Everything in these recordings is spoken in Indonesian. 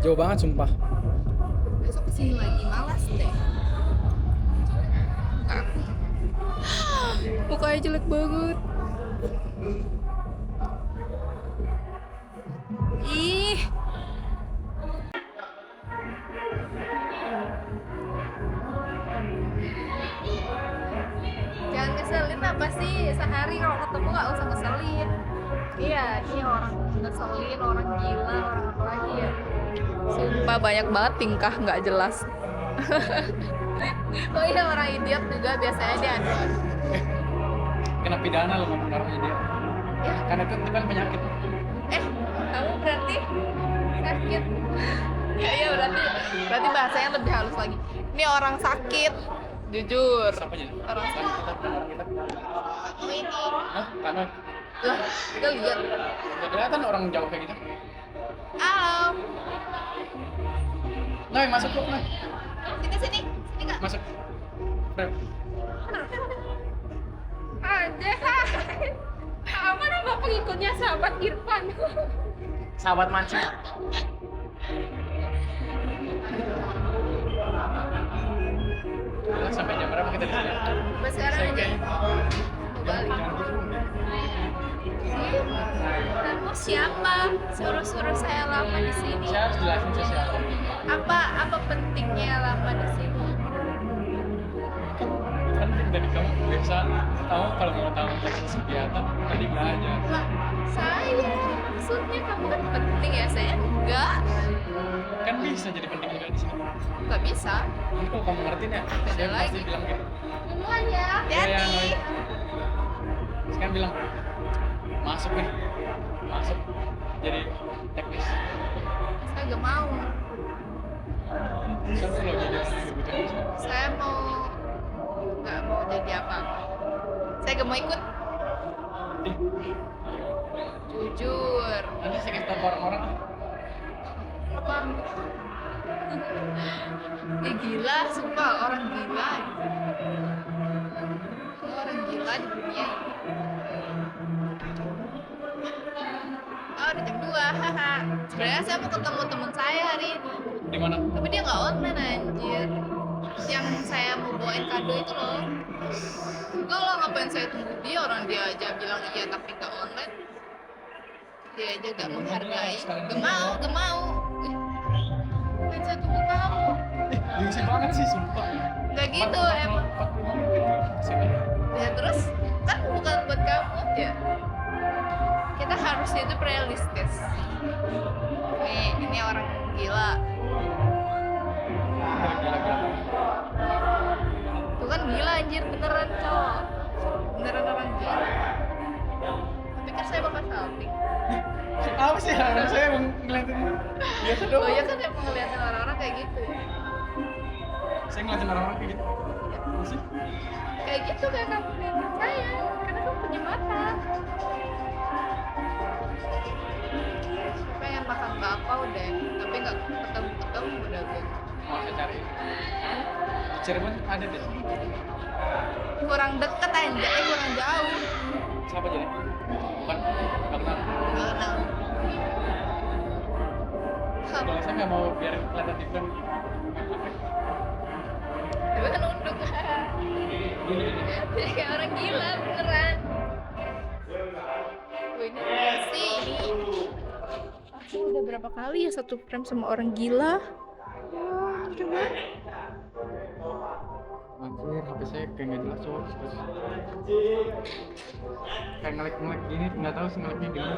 Jauh banget sumpah. Besok kesini lagi, malas deh. Mukanya jelek banget. Ih. Jangan ngeselin apa sih? Sehari kalau ketemu gak usah ngeselin. Iya, ini orang ngeselin, orang gila, orang apa lagi ya. Sumpah banyak banget tingkah nggak jelas. Oh iya, orang idiot juga biasanya dia adu. Kena pidana lo ngomong orangnya dia. Ya, Karena itu kan penyakit. kamu berarti sakit. Ya iya, berarti bahasanya lebih halus lagi. Ini orang sakit, jujur. Siapa aja? Orang sakit. Kita. Oh ini. Hah? Karena Lah, kita lihat. nggak kelihatan orang jauh kayak gitu. Halo. Nah, masuk kok, nah. Sini Kak. Masuk. Rep. Ada. Apa nama pengikutnya sahabat Irfan? Sahabat mancing. Sampai jam berapa kita di sini? Sampai sekarang aja. Mau balik. Kamu siapa? Suruh saya lama di sini. Saya harus jelasin saya siapa. Apa pentingnya lama di sini? Kan dari kamu biasa tahu kalau mau tahu teknis kegiatan tadi belajar. Lah, saya maksudnya kamu kan penting ya, saya enggak. Kan bisa jadi penting juga di sini. Enggak bisa. Ini kalau kamu ngerti ya, saya lagi. pasti bilang gitu. Duluan ya. Hati-hati. Iya, sekarang bilang masuk nih, masuk jadi teknis. Saya enggak mau. Saya kalau jadi teknis. Saya nggak mau jadi apa-apa. Saya nggak mau ikut. Jujur. Nanti saya kasih tahu ke orang-orang. Apa? Gila, sumpah orang gila. Orang gila di dunia ini. Oh, udah jam 2, haha. Sebenarnya saya mau ketemu teman saya hari ini. Di mana? Tapi dia nggak online anjir. Yang saya mau bawain kado itu loh. Enggak lah, ngapain saya tunggu dia, orang dia aja bilang iya tapi nggak online. Dia aja nggak menghargai. Gak mau. Kan saya tunggu kamu. Gengsi banget sih, sumpah. Nggak gitu emang. 45 menit. Ya terus kan bukan buat kamu ya. Kita harus hidup realistis. Ini orang gila. Gila-gila. Itu kan gila anjir, beneran cowok. Beneran orang gila. Tapi kan saya bakal salting. Apa sih orang saya emang ngeliatin biasa doang. Oh iya kan emang ngeliatin orang-orang kayak gitu. Saya ngeliatin orang-orang kayak gitu. Apa sih? Kayak gitu kayak kamu ngeliatin saya. Karena kamu punya mata. Pengen makan bakpao deh, tapi nggak ketemu udah gue. Mau saya cari. Di Cirebon ada deh. Kurang deket aja, kurang jauh. Siapa jadi? Bukan, nggak kenal. Nggak kenal. Kalau saya nggak mau biar kelihatan different. Tapi kan nunduk. Gini. Jadi kayak orang gila beneran. Wih, ini apa sih? Aku udah berapa kali ya satu frame sama orang gila? Wah, coba. Anjir, HP saya kayak nggak jelas cowok. Kayak ngelek gini, nggak tahu sih ngeleknya gimana.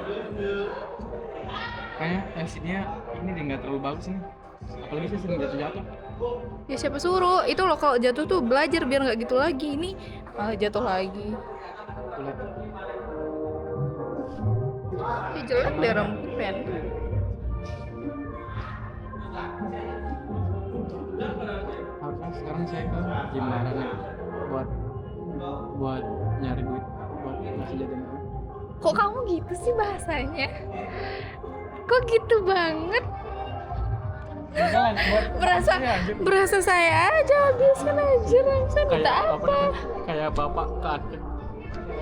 Kayaknya LCD-nya ini deh nggak terlalu bagus nih. Apalagi saya sering jatuh-jatuh. Ya siapa suruh? Itu loh kalau jatuh tuh belajar biar nggak gitu lagi. Ini malah jatuh lagi. Kulit. Ya jelek deh rambut pen. Harusnya sekarang saya ke Jimbaran ya buat nyari duit buat ngasih jajan. Kok kamu gitu sih bahasanya? Kok gitu banget? Jangan Berasa saya aja habisin aja, saya minta apa? Kayak bapak ke adik.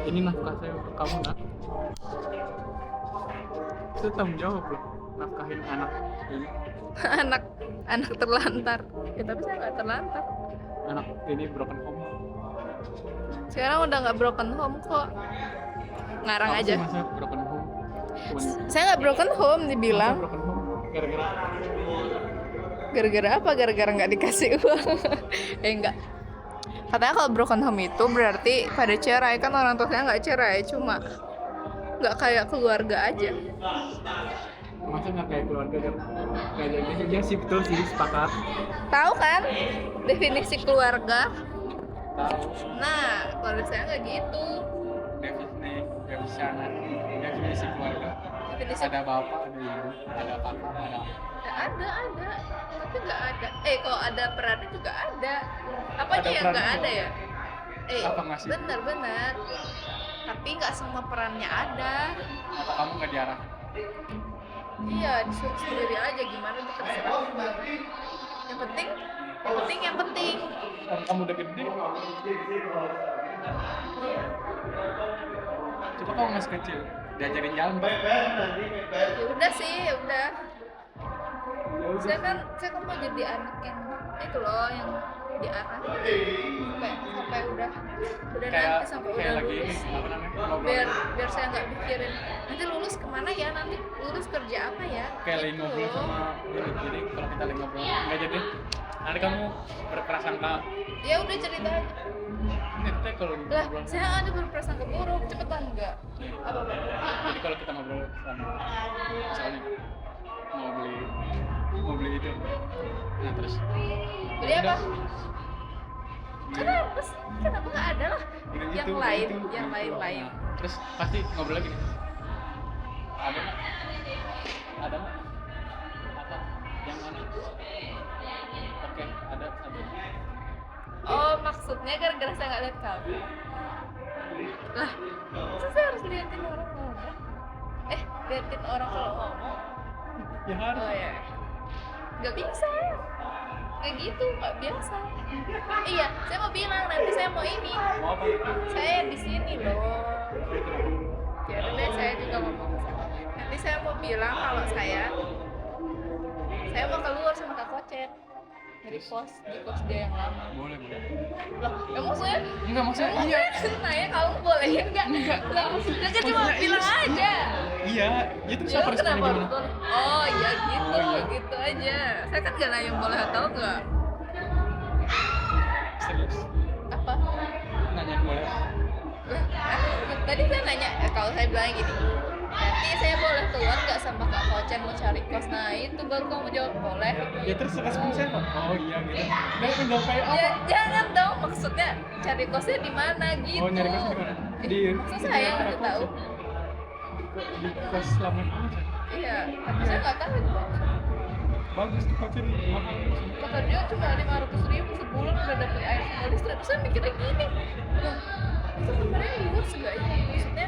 Ini nafkah saya untuk kamu nak. itu tanggung jawab loh, nafkahin anak ini, anak terlantar ya, tapi saya nggak terlantar anak ini broken home. sekarang udah nggak broken home kok, ngarang Apa aja. sih masa broken home? Saya nggak broken home dibilang. Masa broken home gara-gara Gara-gara apa? Gara-gara nggak dikasih uang. Enggak. Katanya kalau broken home itu berarti pada cerai, kan orang tua saya nggak cerai, cuma nggak kayak keluarga aja. masa nggak kayak keluarga kan? Nggak jadi ya sih, betul sih, sepakat. Tahu kan definisi keluarga? Tahu. Nah, keluarga saya nggak gitu. Definisi keluarga. Definisi Ada bapak, ada ibu, ada kakak, ada ya, ada, tapi nggak ada. Kalau ada perannya juga ada. Apanya Ada yang nggak perannya ada ya? Apa nggak sih? Benar. Tapi nggak semua perannya ada. atau kamu nggak diarah. Iya, disuruh sendiri aja gimana tuh terserah. Yang penting. Kan kamu udah gede. Coba kamu masih kecil, diajarin jalan, Pak. Ya udah sih, ya udah. Saya kan mau jadi anak yang itu loh, yang diarah sampai udah Kayak nanti sampai kayak udah lagi lulus. apa namanya? Ngobrol. Biar saya nggak mikirin nanti lulus kemana ya, nanti lulus kerja apa ya. Kayak lagi Gitu ngobrol loh. sama ini. Jadi kalau kita lagi ngobrol nggak jadi. Nanti kamu berprasangka. Ya udah cerita aja. Kita kalau lagi Lah, ngobrol. saya ada berprasangka buruk, cepetan enggak? Apa? Jadi kalau kita ngobrol sama misalnya mau beli itu, nah terus Beli apa? Kenapa sih? Kenapa nggak ada lah? Udah Yang itu, lain, itu. yang lain. Nah, terus pasti ngobrol lagi nih. Ada nggak? Ada nggak? Apa? Yang mana? Oke, ada satu. Oh, maksudnya gara-gara saya nggak lihat kamu. Lah, masa saya harus liatin orang ngomong? Liatin orang kalau ngomong? Ya harus. Oh ya, nggak bisa. Kayak gitu, nggak biasa. Iya, saya mau bilang nanti saya mau ini. Mau apa? Saya di sini loh. Ya udah deh, saya juga ngomong. Nanti saya mau bilang kalau saya mau keluar sama Kak Kocet dari di kos dia yang lama. Boleh. Loh, maksudnya Enggak, maksudnya iya. nanya kamu boleh enggak? Enggak. Lah, saya kan cuma Maksudnya bilang iya. aja. Iya, itu Ya siapa lu kenapa responnya harus gimana? boleh? Oh iya gitu, Oh, iya. gitu aja. Saya kan gak nanya boleh atau enggak. Serius. Apa? Nanyain boleh. Tadi saya nanya, kalau saya bilang gini, nanti saya boleh keluar nggak sama Kak Kocen mau cari kos? Nah itu baru kamu jawab boleh. Ya terus respon saya apa? Oh iya gitu. Dan tinggal kayak apa? Ya jangan dong, maksudnya cari kosnya di mana gitu. Oh, nyari kosnya di mana? Maksud saya yang udah tahu. Di kos lama aja. Iya, tapi saya nggak tahu itu. Bagus tuh kocin. Mahal. Kata dia cuma 500.000 sebulan udah dapet air sama listrik. Terus saya mikirnya gini, loh, itu kamarnya luas gak ya? Maksudnya,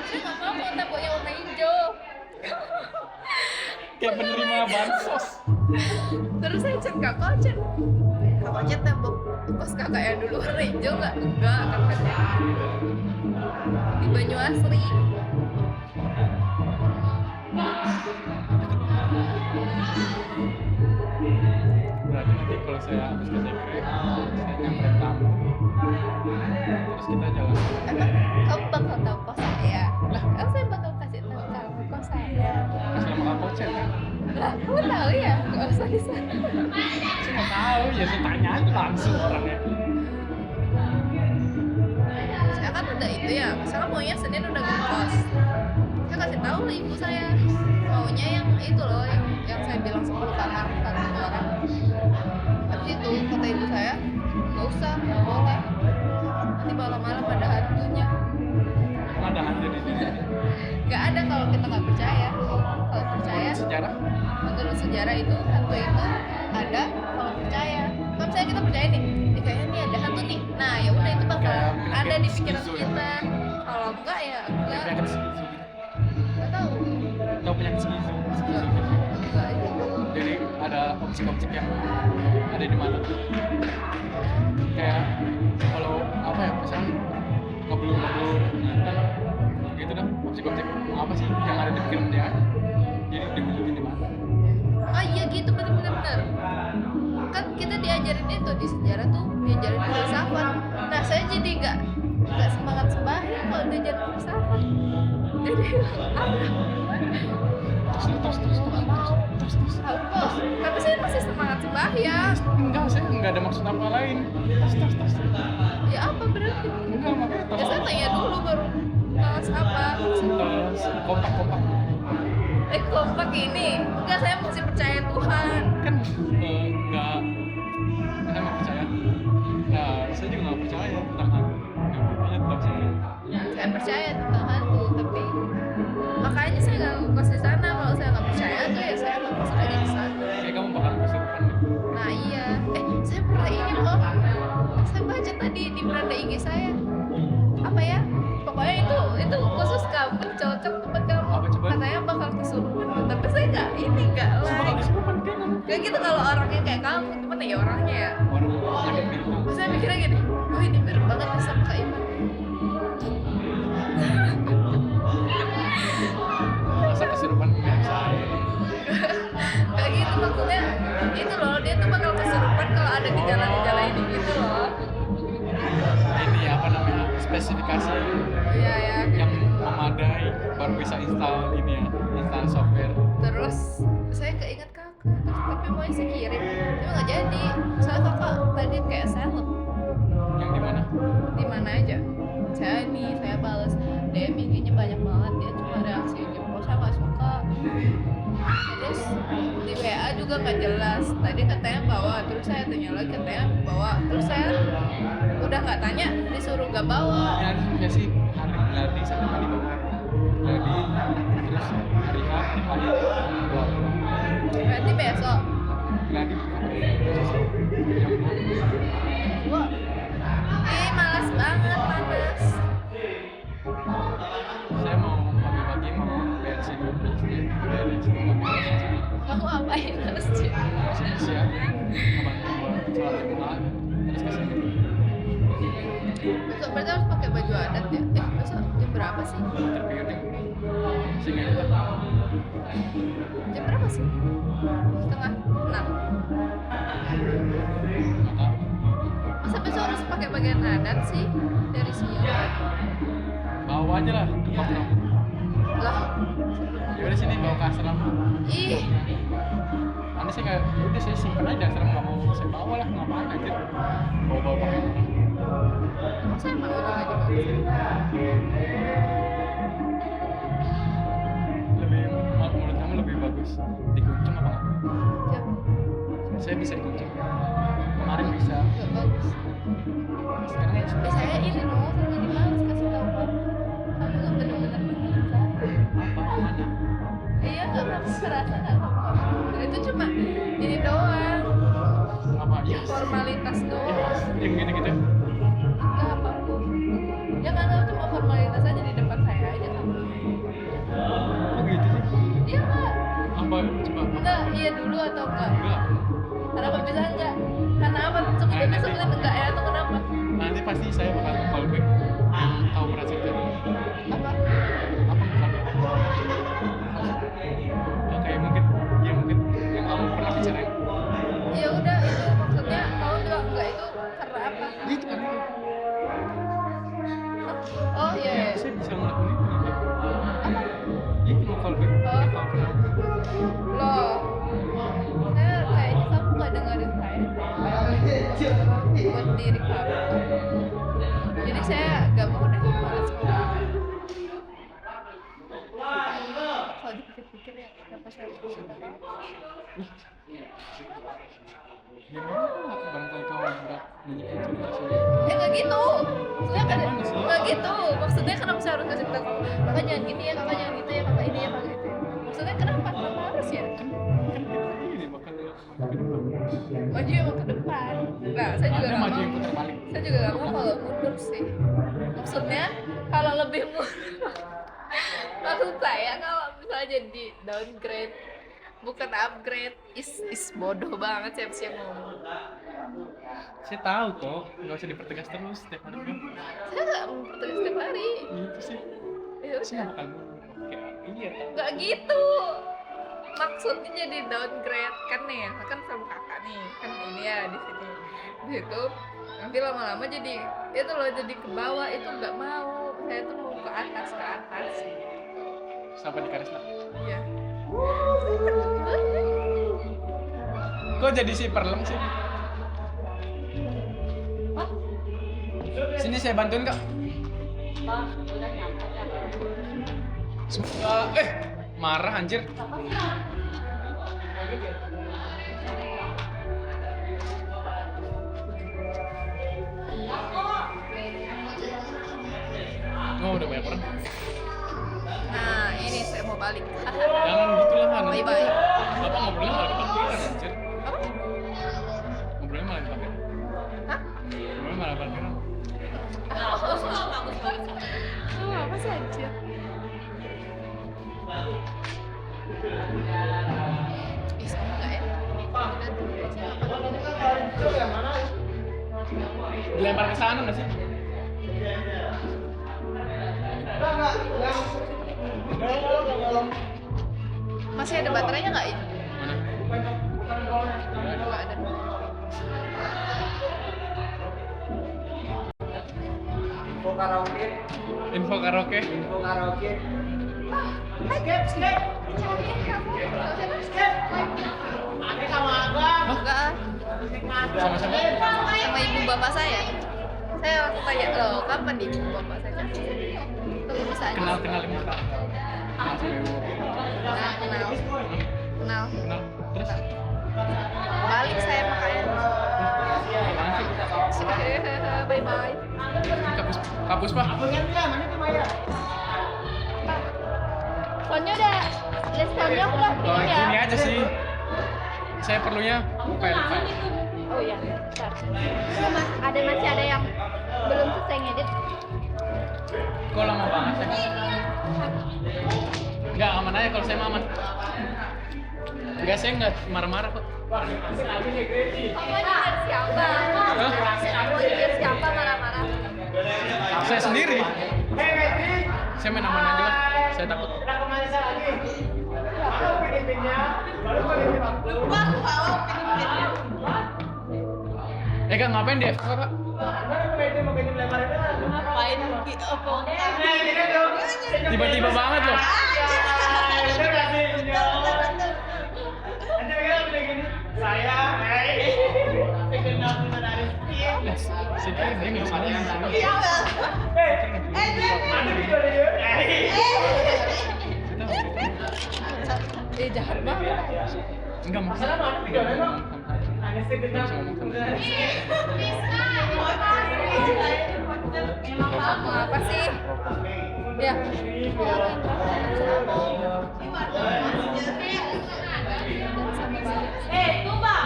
saya nggak mau temboknya warna hijau. Kayak penerima bansos. Terus saya cek Kak Kocen, Kak Kocen tembok kos kakak yang dulu warna hijau nggak? Enggak, katanya di Banyuasri. Berarti nanti kalau saya habis kerja Grab, saya nyamperin kamu. Terus kita jalan. Emang kamu bakal tahu kos saya? Lah, saya bakal kasih tahu kamu kos saya. Pas lama Kak Kocen kan? Lah, kamu tahu ya? Gak usah di sana. Saya nggak tahu, ya saya tanya aja langsung orangnya. Saya kan udah itu ya, misalnya maunya Senin udah ngekos. Saya kasih tahu lah ibu saya, maunya yang itu loh, yang saya bilang 10 kamar 1 orang. Habis itu kata ibu saya, nggak usah, nggak boleh. Nanti malam-malam ada hantunya. Ada hantu di sini. Nggak ada kalau kita nggak percaya. Kalau percaya, Sejarah? menurut sejarah itu hantu itu ada kalau percaya. Kalau misalnya kita percaya nih, kayaknya nih ada hantu nih. Nah ya udah itu bakal Kayak ada di pikiran skizo ya? kita. Kalau enggak ya enggak. Penyakit skizo gitu. Nggak tahu. Tahu penyakit skizo? Enggak. Enggak itu. Jadi ada objek-objek yang ada di mata. Kayak kalau apa ya, misalnya ngeblur kan gitu dah, objek-objek apa sih yang ada di kirim dia aja. Jadi dibujukin di mana? Oh iya gitu, bener. Kan kita diajarin itu di sejarah tuh, diajarin filsafat. Nah saya jadi nggak semangat sembahyang kalau diajarin filsafat. Jadi Terus. tapi saya masih semangat sembahyang. Enggak, saya enggak ada maksud apa lain. Tas. Ya apa berarti? Enggak, makanya tas. Ya saya tanya dulu baru tas apa. Tas, kompak. Kompak ini. Enggak, saya masih percaya Tuhan. Kan enggak, saya nggak percaya. Nah, saya juga nggak percaya tentang hantu. Nggak percaya tentang sini. Saya percaya tentang hantu, tapi makanya saya nggak ngekos di sana. Kalau saya nggak percaya tuh ya saya nggak ngekos aja di sana. Kayak kamu bakal kesurupan nih. Nah iya, saya pernah ini loh. Saya baca tadi di beranda IG saya. Apa ya? Pokoknya itu khusus kamu, cocok buat kamu. Apa coba? Katanya bakal kesurupan, tapi saya nggak Saya bakal like. kesurupan kayak kamu. Kayak gitu kalau orangnya kayak kamu, gimana ya orangnya ya? Orang sakit gitu. Saya mikirnya gini, oh ini mirip banget nih sama Kak Iman. Masa kesurupan nggak saya. Kayak gitu maksudnya, itu loh dia tuh bakal kesurupan kalau ada gejala-gejala ini gitu loh. Ini apa namanya, spesifikasi Iya ya. yang memadai baru bisa install ini ya, install software. Terus saya keinget kakak, tapi mau saya kirim, tapi nggak jadi. Soalnya kakak tadi kayak seleb, Yang di mana? di mana aja. Saya balas DM IG-nya banyak banget, dia cuma reaksi jempol, saya nggak suka. Terus di WA juga nggak jelas. Tadi katanya bawa, terus saya tanya lagi katanya bawa, terus saya udah nggak tanya, disuruh nggak bawa. Ya ada sih hari Gladi sama hari Bawah. Gladi terus hari bawa. Berarti besok. Gladi yang Wah, malas banget, panas. saya mau pagi-pagi mau bensin dulu sih, bensin Kamu apain ke masjid? bersih ya, ngebantu buat sholat Jumat terus kesini. Besok berarti harus pakai baju adat ya? Besok jam berapa sih? Terpikir sehingga kita Jam berapa sih? 5:30. mata Masa besok harus pakai bagian adat sih? Dari siang? bawa aja lah ke kos kamu. Lah, Ya udah sini bawa ke asrama. ih, Nanti saya nggak, udah saya simpen aja asrama, nggak mau saya bawa lah, ngapain aja bawa pakai orang. emang saya mau juga dibawa. Lebih menurut kamu lebih bagus dikuncung apa nggak? Jam Saya bisa dikuncung. Kemarin bisa. nggak bagus. Sekarang Saya ini loh, saya jadi males kasih tahu kamu. Kamu nggak benar-benar mengenal saya. apa mana? Iya, nggak kamu merasa nggak kamu nggak benar. Itu cuma ini doang, Apa? Yes. formalitas doang. Yes. Yang gitu-gitu. Enggak apapun. Ya kan kamu cuma formalitas aja di depan saya aja kamu. Oh gitu sih. Iya nggak? Apa? Coba. Enggak, iya dulu atau enggak? Enggak. Kenapa bisa enggak? Karena apa? Sebutin enggak ya atau kenapa? Nanti pasti saya bakal call back yang tahu pernah cerita. Apa? Apa call back? Ya, kayak mungkin yang kamu pernah bicarain. Ya udah, itu maksudnya kamu bilang enggak itu karena apa? Itu kan itu. Oh iya. Ya, Iya. saya bisa ngelakuin itu nanti. Apa? Ya, itu mau call back. Yang tahu pernah. Loh, saya kayaknya kamu nggak dengerin saya buat diri kamu. Jadi saya gak mau deh, malas ngomong. Kalau dipikir-pikir ya, kenapa saya Gimana barangkali kamu berat menyiapkan cerita sendiri? nggak gitu. Maksudnya kan Gimana sih? nggak gitu. Maksudnya kenapa saya harus kasih tahu kamu? Kakak jangan gini ya, kakak jangan gitu ya, kakak ini ya, kakak itu. Maksudnya kenapa harus ya? Kan kita ini bakal ke depan. Maju emang ke depan. Nah, saya juga Ada nggak maju mau. yang putar balik. Saya juga nggak mau kalau mundur sih. Maksudnya kalau lebih mundur. Maksud saya kalau misalnya jadi downgrade bukan upgrade, is bodoh banget siapa-siapa ngomong. Saya tahu kok, nggak usah dipertegas terus setiap hari kan. Saya nggak mempertegas setiap hari. Gitu sih. Ya Saya udah. nggak bakal mundur. Oke. Iya. Nggak gitu. Maksudnya jadi downgrade kan nih, kan sama kakak nih, kan ini ya di sini. Di situ nanti lama-lama jadi itu loh, jadi ke bawah, itu nggak mau. Saya tuh mau ke atas Sampai di Karisma. Iya. Kok jadi si Perlem sih? Sini saya bantuin kak. Marah anjir. Oh udah banyak orang. Nah ini saya mau balik. Jangan gitu lah kan. Bye bye. Bapak ngobrolnya malah di parkiran anjir. Apa? Ngobrolnya malah di parkiran. Hah? Ngobrolnya malah di parkiran. Apa sih anjir? Bisa nggak ya? Dilempar ke sana nggak sih? Masih ada baterainya nggak ini? Mana? Nggak ada. Info karaoke. Enggak, Sama-sama. sama ibu bapak saya. Saya waktu tanya loh, kapan ibu bapak saya? Tunggu bisa aja. Kenal muka. Kenal sama ibu. Nah, kenal. Kenal. Terus? Balik saya makanya. Apaan sih? Bye bye. Kapus pak. Soalnya udah responnya aku udah Oh, ini ya. ini aja sih. Saya perlunya file. Oh iya, bentar. Masih ada yang belum selesai ngedit. Kok lama banget ya? Enggak, aman aja kalau saya mah aman. Enggak, saya enggak marah-marah kok. Kamu nyindir siapa? Kamu nyindir siapa marah-marah? Saya sendiri. Saya main aman aja lah. Saya takut. Kak, ngapain dia? Kak? Ngapain Tiba-tiba banget loh. Saya dia nggak bisa Jahat banget. Enggak mau. Apa sih? Ya.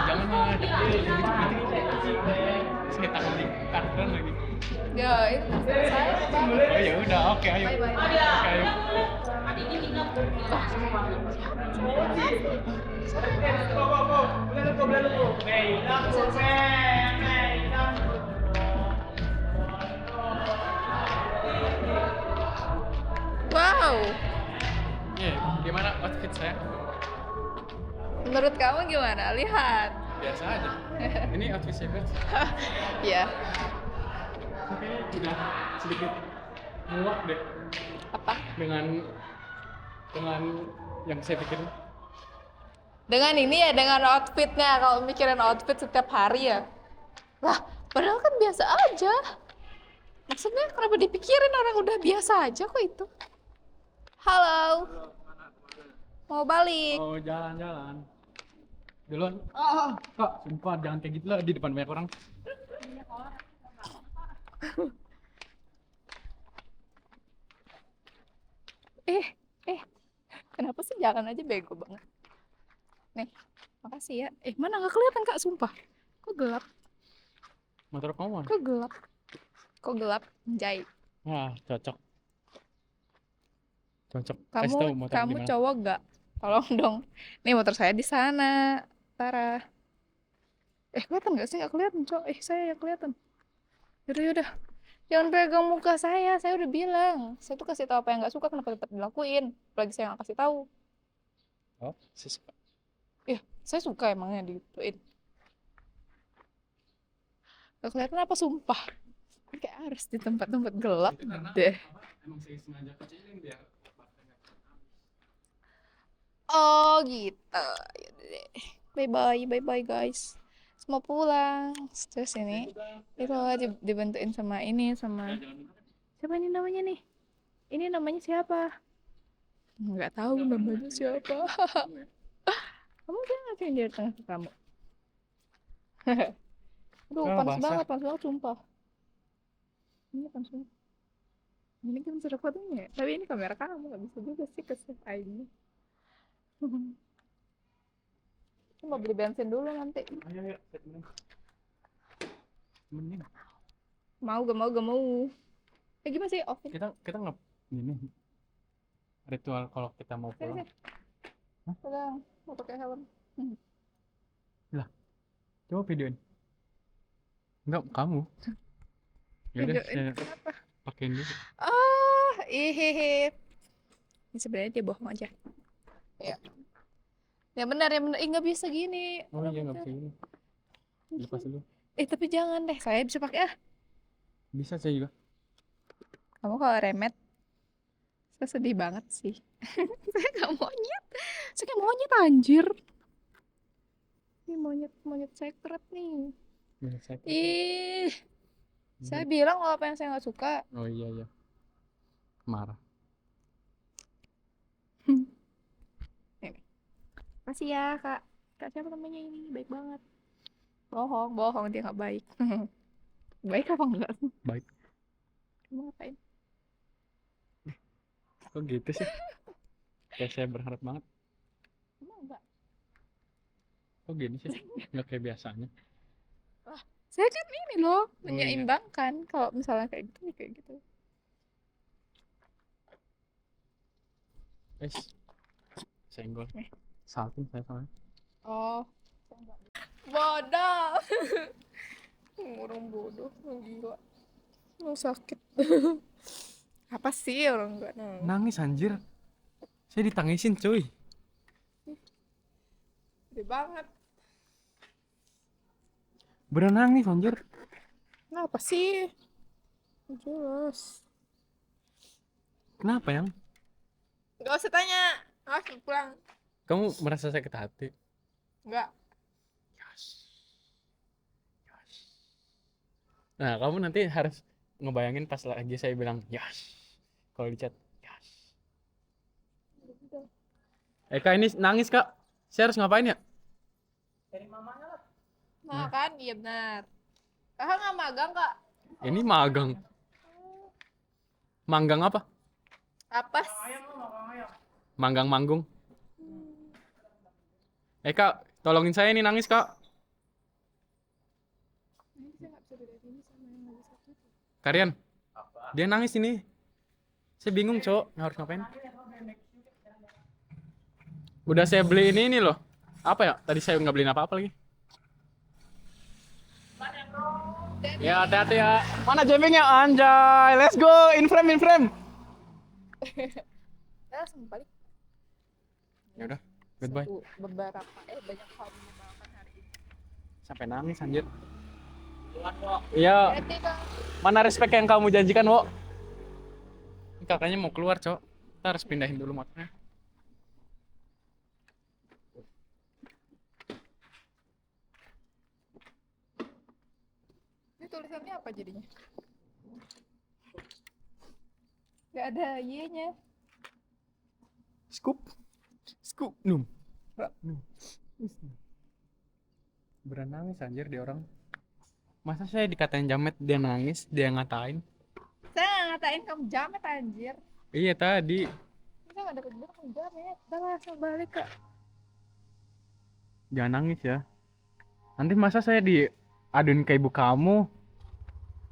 Jangan mah saya takut di parkiran lagi. Ya, itu saya. Oh ya udah, oke ayo. Bye bye. Oke ayo. Wow. Iya, gimana outfit saya? Menurut kamu gimana? Lihat. Biasa aja. Ini outfit saya guys. Iya. Oke, udah sedikit muak deh Apa? dengan yang saya pikir. Dengan ini ya, dengan outfitnya. Kalau mikirin outfit setiap hari ya. Lah, padahal kan biasa aja. Maksudnya kenapa dipikirin, orang udah biasa aja kok itu. Halo. Mau balik. Oh, jalan-jalan. Duluan. Kak, sumpah jangan kayak gitu lah di depan banyak orang. Kenapa sih jalan aja bego banget. Nih, makasih ya. Mana nggak kelihatan Kak, sumpah. Kok gelap? Motor kamu mana? Kok gelap? Kok gelap? Jai. Wah, cocok. Cocok. Kamu Kasih tahu motor kamu di mana. cowok gak? Tolong dong. Nih motor saya di sana. Tara. Kelihatan gak sih? Nggak kelihatan, cowok. Saya yang kelihatan. Yaudah. Jangan pegang muka saya udah bilang. Saya tuh kasih tahu apa yang nggak suka, kenapa tetap dilakuin? Apalagi saya nggak kasih tahu. Oh, saya suka. Ya, saya suka emangnya digituin. Gak kelihatan apa sumpah. Kayak harus di tempat-tempat gelap Itu karena deh. apa? Emang saya sengaja kecilin biar baterainya nggak habis. Oh gitu. Yaudah deh. Bye bye guys. Mau pulang. Terus ini itu dibantuin sama ini sama Ya, jangan bener. siapa ini namanya nih? Ini namanya siapa? Nggak tahu namanya siapa. Kamu jangan ngapain di tengah kamu. Aduh, Ah, panas basah. banget sumpah. Ini panas banget. Ini kan sudah fotonya, tapi ini kamera kamu nggak bisa juga sih ke save ID. Mau beli bensin dulu nanti. Ayo, ayo, set menit. Menit. Gak mau. Gimana sih off? Kita nggak ini ritual kalau kita mau pulang. Hah? Pegang, mau pakai helm. Coba videoin. Enggak, kamu. Ya udah, Videoin saya kenapa? pakein dulu. Hehehe. Ini sebenarnya dia bohong aja. Ya. Ya benar. Nggak bisa gini. Oh iya, nggak bisa gini. Lepas dulu. Tapi jangan deh, saya bisa pakai Bisa saya juga. Kamu kalau remet, saya sedih banget sih. Saya nggak monyet. Saya kayak monyet anjir. Ini monyet secret nih. Bisa saya. Ih, saya bilang kalau apa yang saya nggak suka. Oh iya iya. Marah. Makasih ya kak. Kak siapa namanya ini? Baik banget. Bohong dia nggak baik. Baik apa enggak? Baik. Kamu ngapain? Kok gitu sih? Kayak saya berharap banget. Emang enggak? Kok gini sih? Nggak kayak biasanya. Saya kan ini loh, iya. menyeimbangkan. Kalau misalnya kayak gitu, ya kayak gitu. Senggol. Salting saya soalnya. Oh. Bodoh. Orang bodoh, gila. Sakit. Apa sih orang enggak nangis? Nangis anjir. Saya ditangisin cuy. Gede banget. Beneran nangis anjir. Kenapa sih? Jelas. Kenapa yang? Gak usah tanya. Langsung pulang. Kamu merasa sakit hati? Enggak. Nah, kamu nanti harus ngebayangin pas lagi saya bilang yes. Kalau di chat yes. Kak ini nangis kak. Saya harus ngapain ya? Dari mamanya lah. Nah kan, iya benar. Kakak nggak magang kak? Ini magang. Manggang apa? Apa? Manggang manggung. Kak, tolongin saya nih nangis kak. Karian, dia nangis ini. Saya bingung cok, harus ngapain? Udah saya beli ini loh. Apa ya? Tadi saya nggak beliin apa-apa lagi. Ya hati-hati ya. Mana jempingnya anjay? Let's go in frame in frame. Saya langsung balik. Ya udah, goodbye. Beberapa banyak hal menyenangkan hari ini. Sampai nangis anjir. Iya. Berarti kak. Mana respect yang kamu janjikan, Wo? Kakaknya mau keluar, Cok. Kita harus pindahin dulu motornya. Ini tulisannya apa jadinya? Gak ada Y-nya. Scoop. Scoop. Num. Beran nangis anjir dia orang. Masa saya dikatain jamet, dia nangis, dia ngatain. Saya nggak ngatain kamu jamet anjir. Iya tadi. Saya nggak dapet bilang kamu jamet. Udah langsung balik kak. Jangan nangis ya. Nanti masa saya diaduin ke ibu kamu?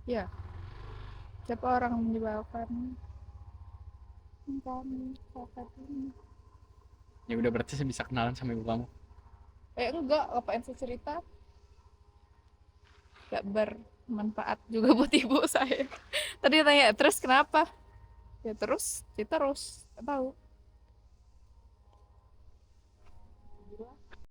Ya. Siapa orang yang menyebalkan kamu saat ini? Ya udah berarti saya bisa kenalan sama ibu kamu. Enggak, ngapain saya cerita? Gak bermanfaat juga buat ibu saya. Tadi tanya terus kenapa? Ya terus, nggak tahu. Gila.